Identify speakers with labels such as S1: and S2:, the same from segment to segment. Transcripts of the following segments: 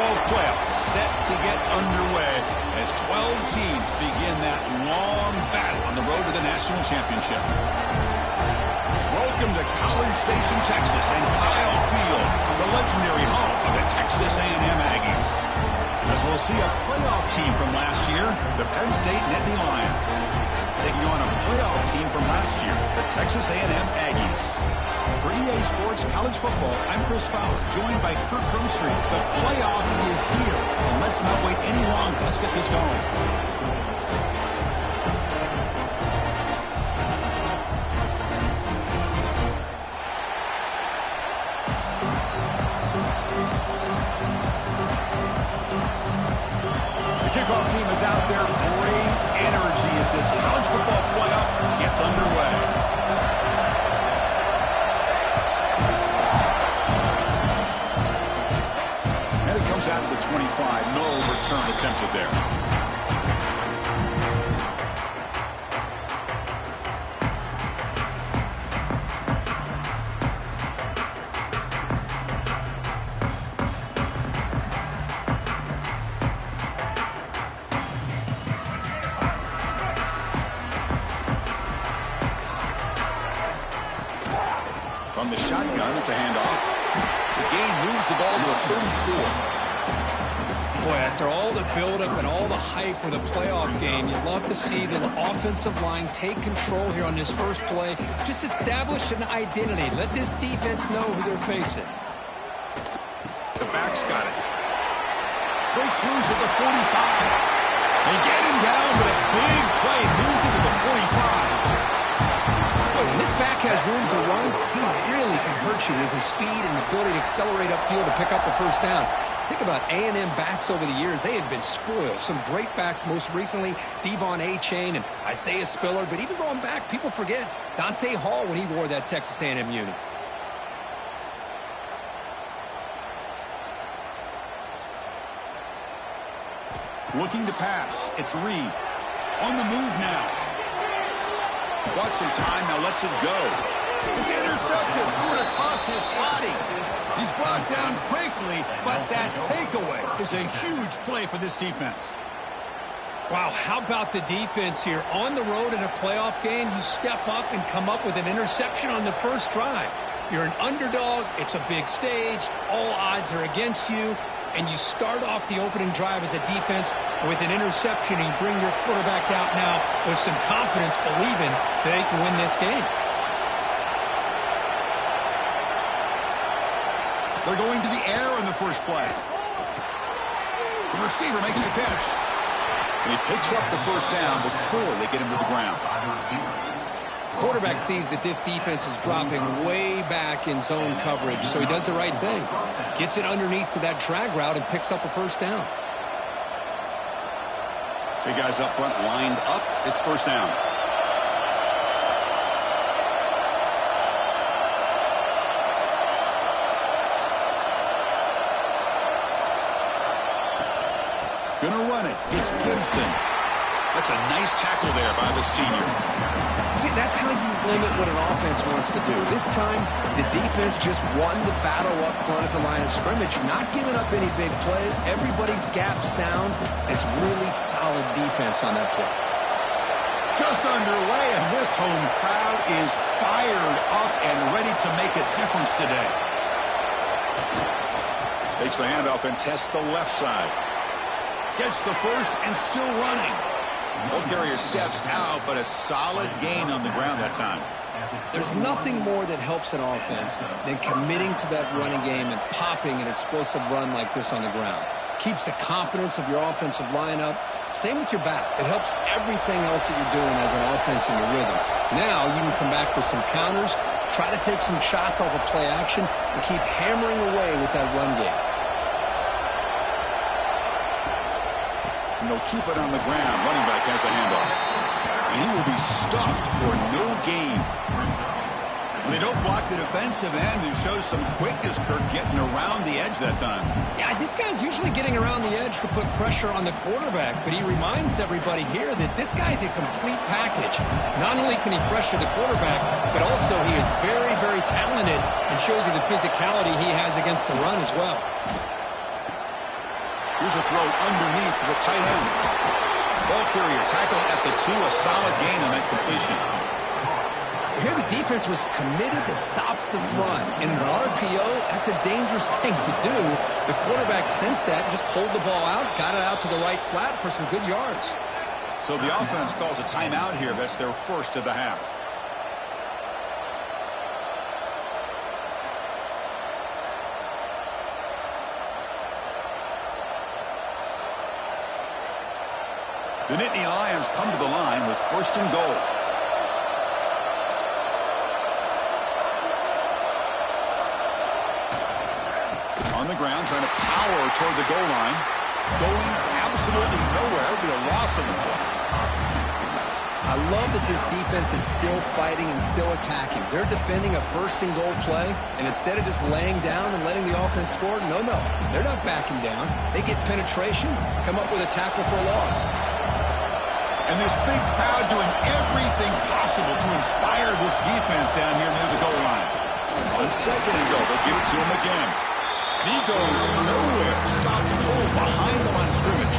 S1: football playoff set to get underway as 12 teams begin that long battle on the road to the national championship. Welcome to College Station, Texas, and Kyle Field, the legendary home of the Texas A&M Aggies. As we'll see a playoff team from last year, the Penn State Nittany Lions, taking on a playoff team from last year, the Texas A&M Aggies. For EA Sports College Football, I'm Chris Fowler, joined by Kirk Crumstreet. The playoff is here, and let's not wait any longer. Let's get this going. Kickoff team is out there. Great energy as this college football playoff gets underway. And it comes out of the 25. No return attempted there. From the shotgun, it's a handoff. The gain moves the ball to the 34.
S2: Boy, after all the buildup and all the hype for the playoff game, you'd love to see the offensive line take control here on this first play. Just establish an identity. Let this defense know who they're facing.
S1: The back's got it. Breaks loose at the 45. They get him down, but a big play moves into the 45.
S2: When this back has room to run, he really can hurt you with his speed and ability to accelerate upfield to pick up the first down. Think about A&M backs over the years. They have been spoiled. Some great backs, most recently Devon A-Chain and Isaiah Spiller. But even going back, people forget Dante Hall when he wore that Texas A&M uni.
S1: Looking to pass. It's Reed. On the move now. Bought some time, now lets it go. It's intercepted. Good across his body. He's brought down quickly, but that takeaway is a huge play for this defense.
S2: Wow, how about the defense here? On the road in a playoff game, you step up and come up with an interception on the first drive. You're an underdog. It's a big stage. All odds are against you. And you start off the opening drive as a defense with an interception, and you bring your quarterback out now with some confidence, believing that they can win this game.
S1: They're going to the air in the first play. The receiver makes the catch. And he picks up the first down before they get him to the ground.
S2: Quarterback sees that this defense is dropping way back in zone coverage, so he does the right thing. Gets it underneath to that drag route and picks up a first down.
S1: Big guys up front lined up. It's first down. Gonna run it. It's Gibson. That's a nice tackle there by the senior.
S2: See, that's how you limit what an offense wants to do. This time, the defense just won the battle up front at the line of scrimmage, not giving up any big plays. Everybody's gap sound. It's really solid defense on that play.
S1: Just underway, and this home crowd is fired up and ready to make a difference today. Takes the handoff and tests the left side. Gets the first and still running. Ball carrier steps out, but a solid gain on the ground that time.
S2: There's nothing more that helps an offense than committing to that running game and popping an explosive run like this on the ground. Keeps the confidence of your offensive lineup. Same with your back. It helps everything else that you're doing as an offense in your rhythm. Now you can come back with some counters, try to take some shots off of play action, and keep hammering away with that run game.
S1: And they'll keep it on the ground. Running back has a handoff. And he will be stuffed for no gain. When they don't block the defensive end, it shows some quickness, Kirk, getting around the edge that time.
S2: Yeah, this guy's usually getting around the edge to put pressure on the quarterback, but he reminds everybody here that this guy's a complete package. Not only can he pressure the quarterback, but also he is very, very talented and shows you the physicality he has against the run as well.
S1: Here's a throw underneath to the tight end. Ball carrier tackled at the 2, a solid gain on that completion.
S2: Here the defense was committed to stop the run. And in an RPO, that's a dangerous thing to do. The quarterback sensed that, just pulled the ball out, got it out to the right flat for some good yards.
S1: So the offense calls a timeout here. That's their first of the half. The Nittany Lions come to the line with 1st and goal. On the ground, trying to power toward the goal line. Going absolutely nowhere. It'll be a loss on the ball.
S2: I love that this defense is still fighting and still attacking. They're defending a 1st and goal play, and instead of just laying down and letting the offense score, no, they're not backing down. They get penetration, come up with a tackle for a loss.
S1: And this big crowd doing everything possible to inspire this defense down here near the goal line. On 2nd and goal, they'll give it to him again. And he goes nowhere. Stop cold behind the line of scrimmage.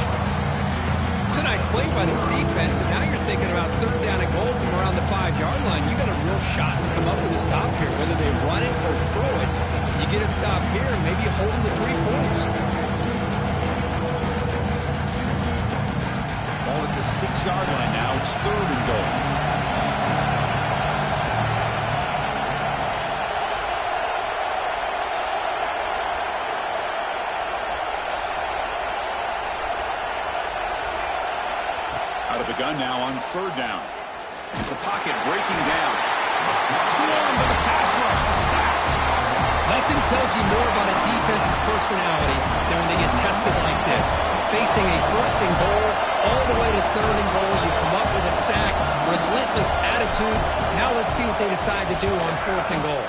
S2: It's a nice play by this defense, and now you're thinking about 3rd down and goal from around the 5-yard line. You got a real shot to come up with a stop here, whether they run it or throw it. You get a stop here, and maybe you hold them to 3 points.
S1: Ball at the 6-yard line now. It's 3rd and goal. Out of the gun now on 3rd down. The pocket breaking down. Swarmed to the pass rush. A sack.
S2: Nothing tells you more about a defense's personality than when they get tested like this. Facing a 1st and goal, all the way to 3rd and goal, you come up with a sack, relentless attitude. Now let's see what they decide to do on 4th and goal.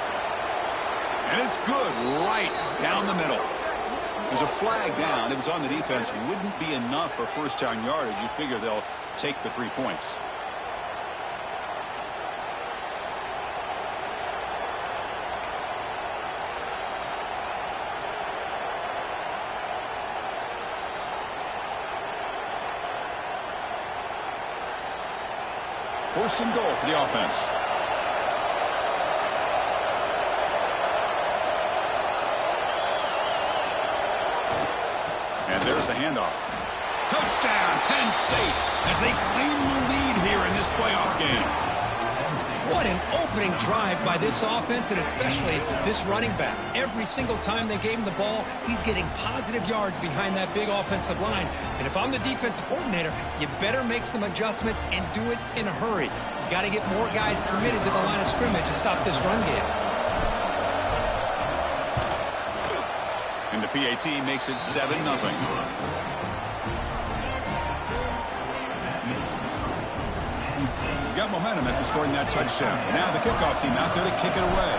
S1: And it's good, right down the middle. There's a flag down. If it's on the defense, wouldn't be enough for 1st down yardage. You figure they'll take the 3 points. First and goal for the offense. And there's the handoff. Touchdown, Penn State, as they claim the lead here in this playoff game.
S2: What an opening drive by this offense, and especially this running back. Every single time they gave him the ball, he's getting positive yards behind that big offensive line. And if I'm the defensive coordinator, you better make some adjustments and do it in a hurry. You got to get more guys committed to the line of scrimmage to stop this run game.
S1: And the PAT makes it 7-0. Got momentum after scoring that touchdown. Now the kickoff team out there to kick it away.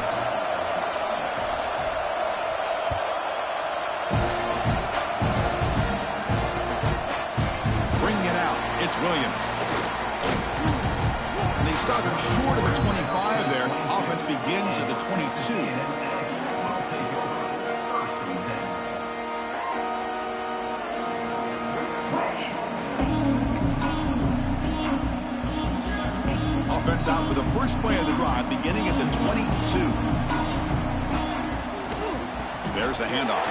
S1: Bringing it out, it's Williams. And they stop him short of the 25 there. Offense begins at the 22. Offense out for the first play of the drive, beginning at the 22. There's the handoff.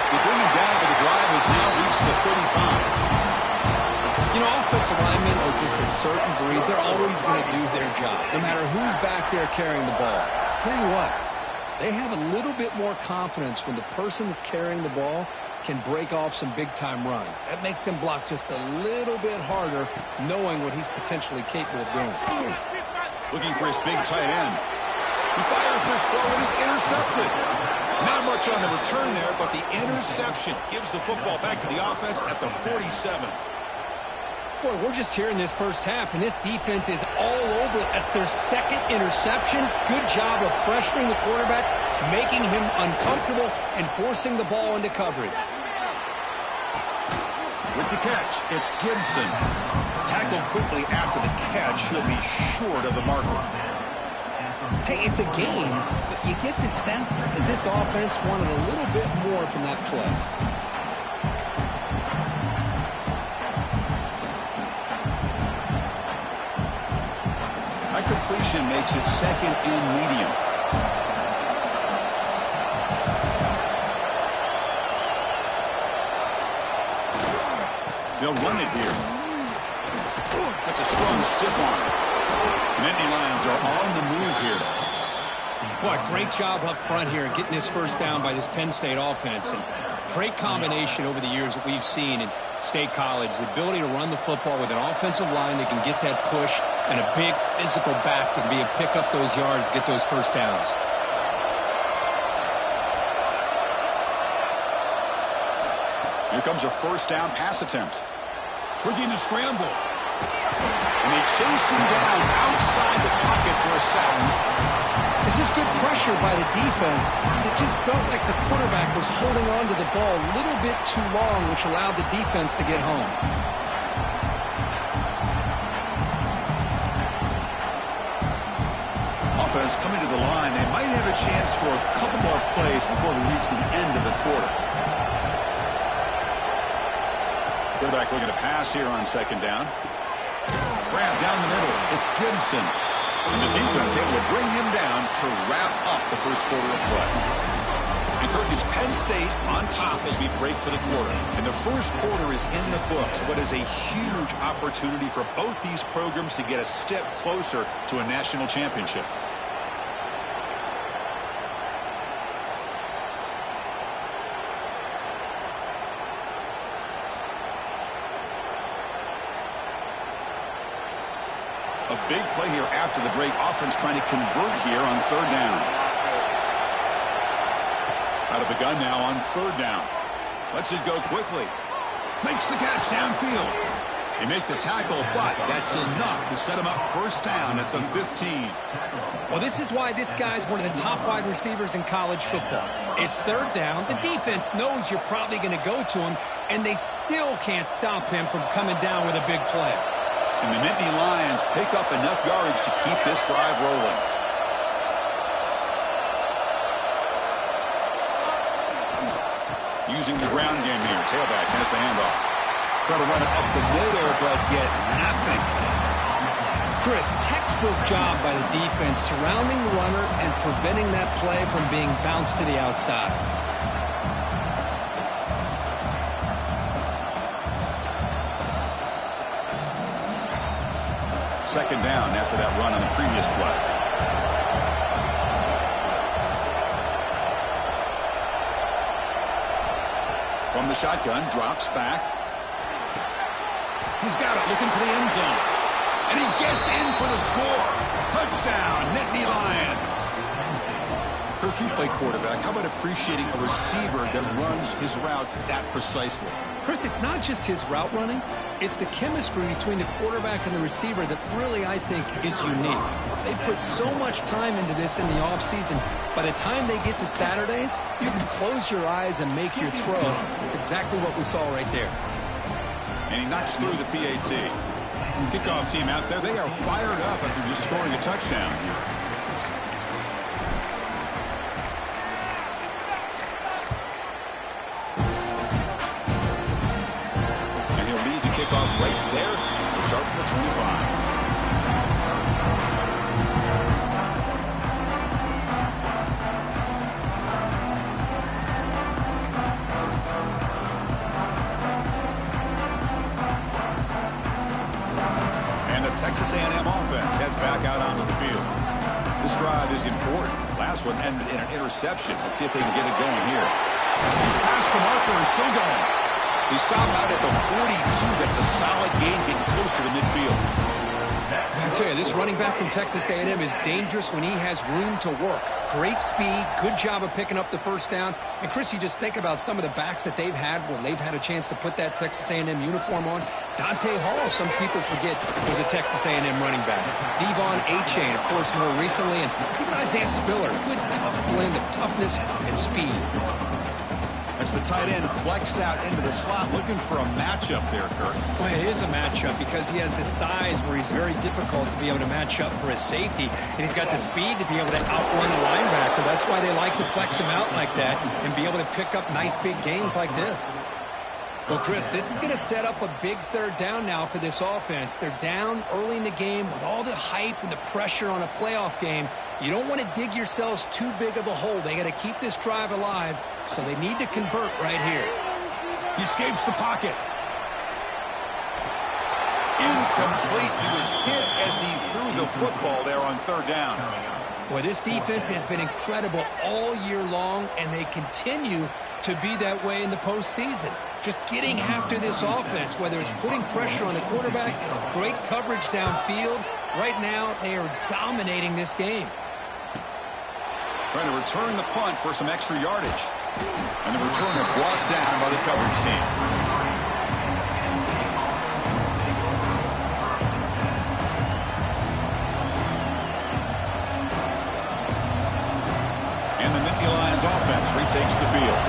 S1: They bring him down, but the drive has now reached the 35.
S2: You know, offensive linemen are just a certain breed. They're always going to do their job, no matter who's back there carrying the ball. I'll tell you what, they have a little bit more confidence when the person that's carrying the ball can break off some big-time runs. That makes him block just a little bit harder, knowing what he's potentially capable of doing.
S1: Looking for his big tight end. He fires this throw and it's intercepted. Not much on the return there, but the interception gives the football back to the offense at the 47.
S2: Boy, we're just here in this first half, and this defense is all over. That's their 2nd interception. Good job of pressuring the quarterback, making him uncomfortable, and forcing the ball into coverage.
S1: With the catch, it's Gibson. Tackled quickly after the catch. He'll be short of the marker.
S2: Hey, it's a game, but you get the sense that this offense wanted a little bit more from that play.
S1: That completion makes it second and medium. They'll run it here. That's a strong stiff arm. Nittany Lions are on the move here.
S2: Boy, great job up front here getting this first down by this Penn State offense. And great combination over the years that we've seen in State College. The ability to run the football with an offensive line that can get that push and a big physical back to be able to pick up those yards, get those first downs.
S1: Here comes a first down pass attempt. Looking to scramble. And they chase him down outside the pocket for a sack.
S2: This is good pressure by the defense. It just felt like the quarterback was holding on to the ball a little bit too long, which allowed the defense to get home.
S1: Offense coming to the line. They might have a chance for a couple more plays before we reach the end of the quarter. Quarterback looking to pass here on second down. Grab down the middle. It's Gibson. And the defense able to bring him down to wrap up the first quarter of play. And Kirk, it's Penn State on top as we break for the quarter. And the first quarter is in the books. What is a huge opportunity for both these programs to get a step closer to a national championship. A big play here after the break. Offense trying to convert here on third down. Out of the gun now on third down. Lets it go quickly. Makes the catch downfield. They make the tackle, but that's enough to set him up first down at the 15.
S2: Well, this is why this guy's one of the top wide receivers in college football. It's third down. The defense knows you're probably going to go to him, and they still can't stop him from coming down with a big play.
S1: And the Nittany Lions pick up enough yardage to keep this drive rolling. Using the ground game here. Tailback has the handoff. Try to run it up the middle, but get nothing.
S2: Chris, textbook job by the defense surrounding the runner and preventing that play from being bounced to the outside.
S1: Second down after that run on the previous play. From the shotgun, drops back. He's got it, looking for the end zone. And he gets in for the score. Touchdown, Nittany Lions. Kirk, you play quarterback. How about appreciating a receiver that runs his routes that precisely?
S2: Chris, it's not just his route running. It's the chemistry between the quarterback and the receiver that really, I think, is unique. They put so much time into this in the offseason. By the time they get to Saturdays, you can close your eyes and make your throw. It's exactly what we saw right there.
S1: And he knocks through the PAT. Kickoff team out there, they are fired up after just scoring a touchdown. Kickoff right there to start from the 25. And the Texas A&M offense heads back out onto the field. This drive is important. Last one ended in an interception. Let's see if they can get it going here. He's past the marker and still going. He stopped out at the 42. That's a solid gain, getting closer to midfield.
S2: I tell you, this running back from Texas A&M is dangerous when he has room to work. Great speed, good job of picking up the first down. And, Chris, you just think about some of the backs that they've had when they've had a chance to put that Texas A&M uniform on. Dante Hall, some people forget, was a Texas A&M running back. Devon Achane, of course, more recently. And even Isaiah Spiller, good, tough blend of toughness and speed.
S1: That's As the tight end flexed out into the slot, looking for a matchup there, Kirk.
S2: Well, it is a matchup because he has the size where he's very difficult to be able to match up for his safety, and he's got the speed to be able to outrun a linebacker. That's why they like to flex him out like that and be able to pick up nice big gains like this. Well, Chris, this is going to set up a big third down now for this offense. They're down early in the game with all the hype and the pressure on a playoff game. You don't want to dig yourselves too big of a hole. They got to keep this drive alive, so they need to convert right here.
S1: He escapes the pocket. Incomplete. He was hit as he threw the football there on third down.
S2: Well, this defense has been incredible all year long, and they continue to be that way in the postseason. Just getting after this offense, whether it's putting pressure on the quarterback, great coverage downfield. Right now, they are dominating this game.
S1: Trying to return the punt for some extra yardage. And the returner brought down by the coverage team. And the Nittany Lions offense retakes the field.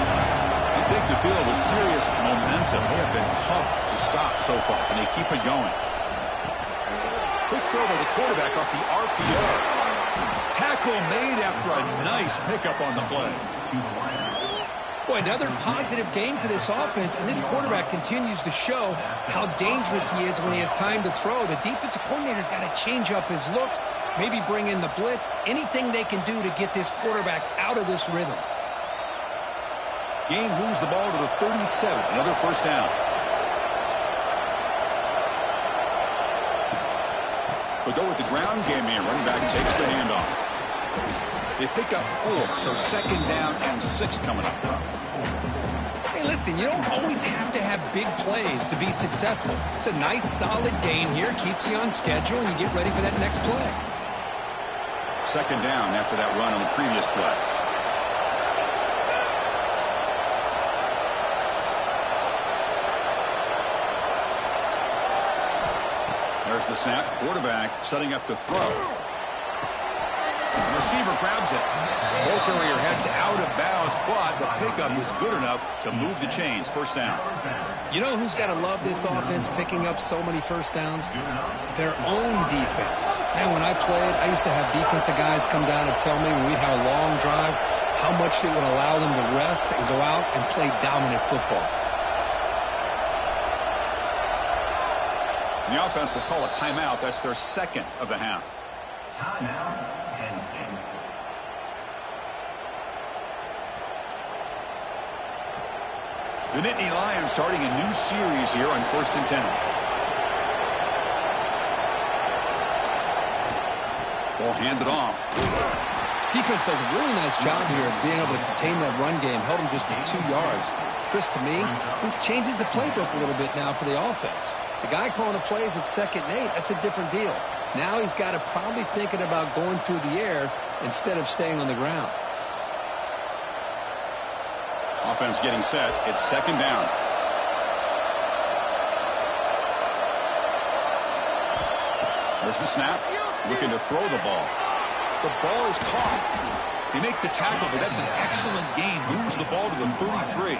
S1: They take the field with serious momentum. They have been tough to stop so far, and they keep it going. Quick throw by the quarterback off the RPO. Tackle made after a nice pickup on the play.
S2: Boy, another positive game for this offense, and this quarterback continues to show how dangerous he is when he has time to throw. The defensive coordinator's got to change up his looks, maybe bring in the blitz, anything they can do to get this quarterback out of this rhythm.
S1: Gain moves the ball to the 37, another first down. They'll go with the ground game here. Running back takes the handoff. They pick up 4, so second down and 6 coming up.
S2: Hey, listen, you don't always have to have big plays to be successful. It's a nice, solid gain here. Keeps you on schedule, and you get ready for that next play.
S1: Second down after that run on the previous play. There's the snap. Quarterback setting up to throw. The receiver grabs it. Ball carrier heads out of bounds, but the pickup was good enough to move the chains. First down.
S2: You know who's got to love this offense picking up so many first downs? Their own defense. Man, when I played, I used to have defensive guys come down and tell me when we'd have a long drive how much it would allow them to rest and go out and play dominant football.
S1: The offense will call a timeout. That's their second of the half.
S3: Timeout.
S1: The Nittany Lions starting a new series here on 1st and 10. Ball handed off.
S2: Defense does a really nice job here of being able to contain that run game, held them just to 2 yards. Chris, to me, this changes the playbook a little bit now for the offense. The guy calling the plays at 2nd and 8, that's a different deal. Now he's got to probably thinking about going through the air instead of staying on the ground.
S1: Offense getting set. It's second down. There's the snap. Looking to throw the ball. The ball is caught. They make the tackle, but that's an excellent gain. Moves the ball to the 33.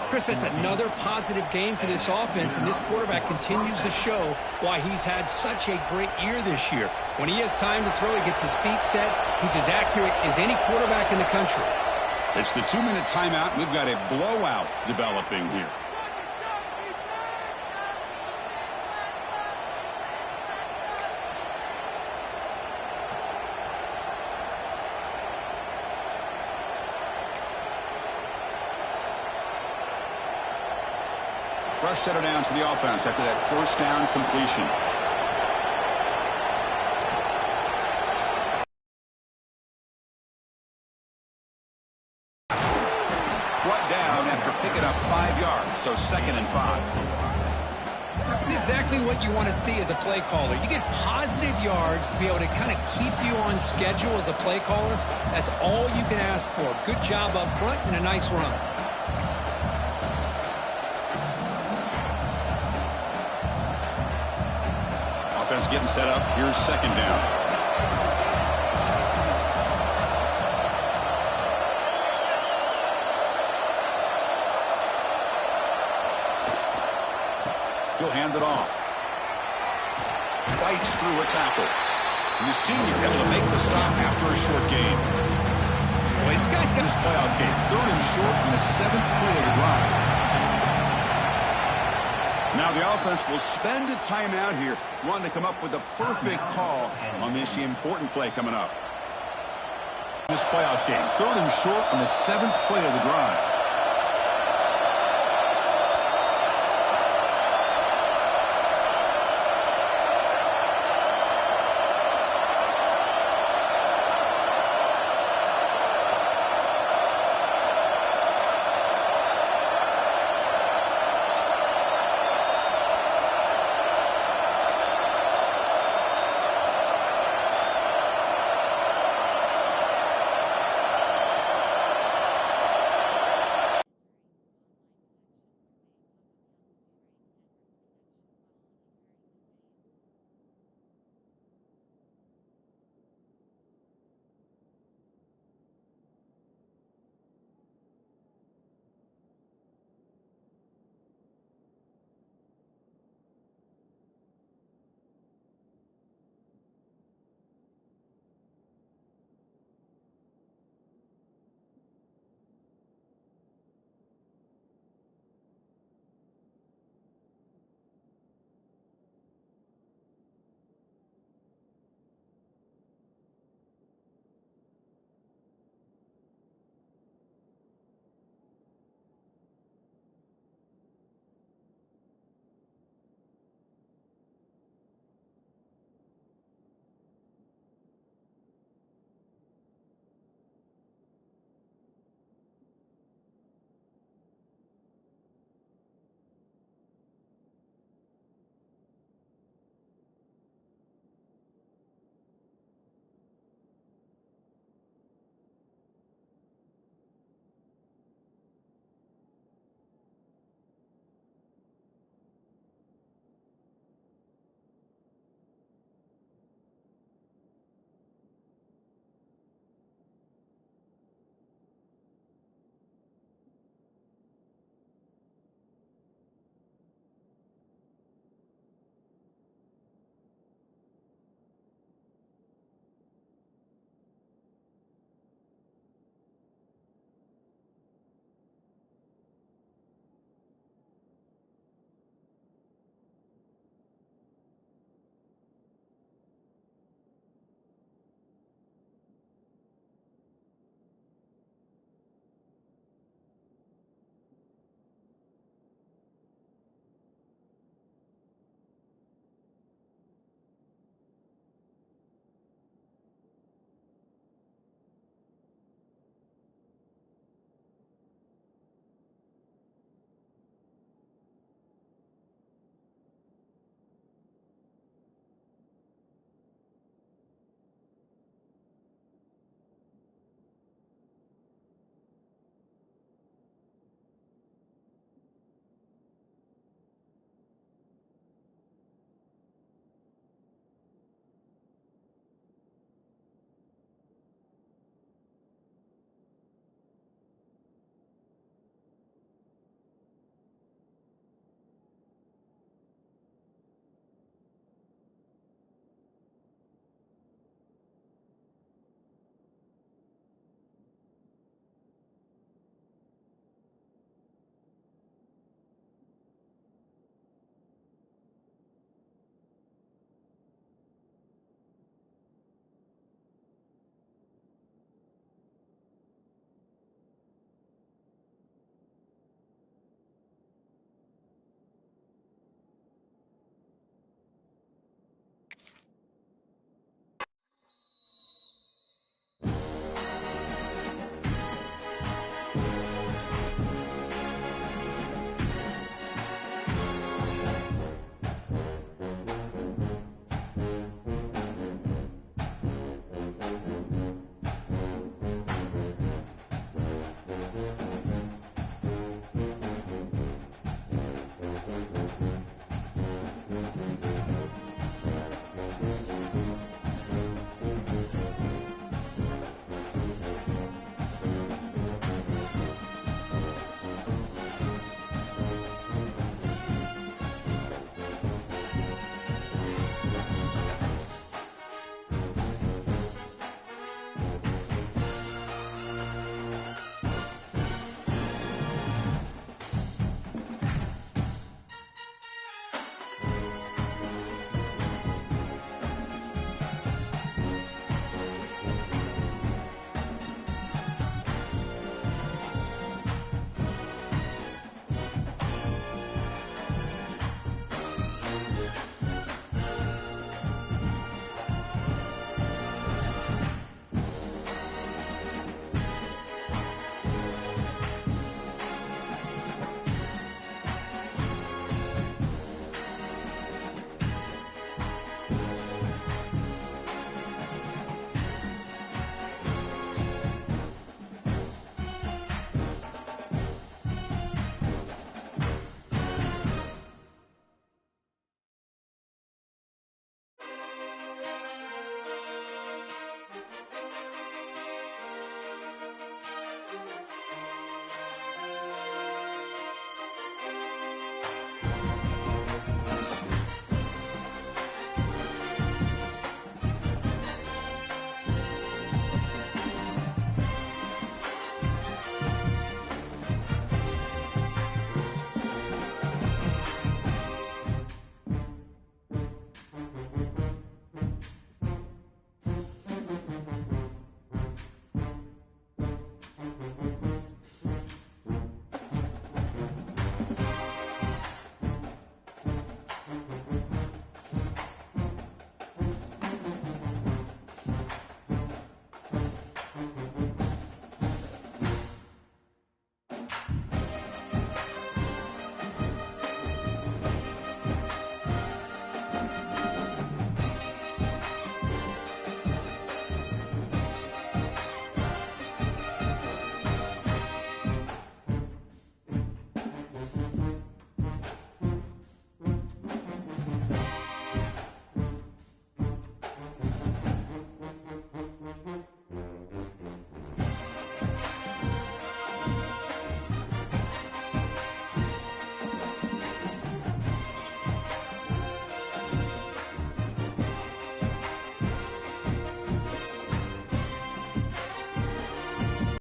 S2: Chris, that's another positive game for this offense, and this quarterback continues to show why he's had such a great year this year. When he has time to throw, he gets his feet set. He's as accurate as any quarterback in the country.
S1: It's the 2-minute timeout. We've got a blowout developing here. Fresh set of downs for the offense after that first down completion. Brought down after picking up 5 yards, so 2nd and 5.
S2: That's exactly what you want to see as a play caller. You get positive yards to be able to kind of keep you on schedule as a play caller. That's all you can ask for. Good job up front and a nice run.
S1: Offense getting set up. Here's second down. He'll hand it off. Fights through a tackle. And the senior able to make the stop after a short gain.
S2: Well, this guy's got
S1: this playoff game. 3rd and short on the 7th play of the drive. Now the offense will spend a timeout here, wanting to come up with the perfect call on this important play coming up. This playoff game. 3rd and short on the 7th play of the drive.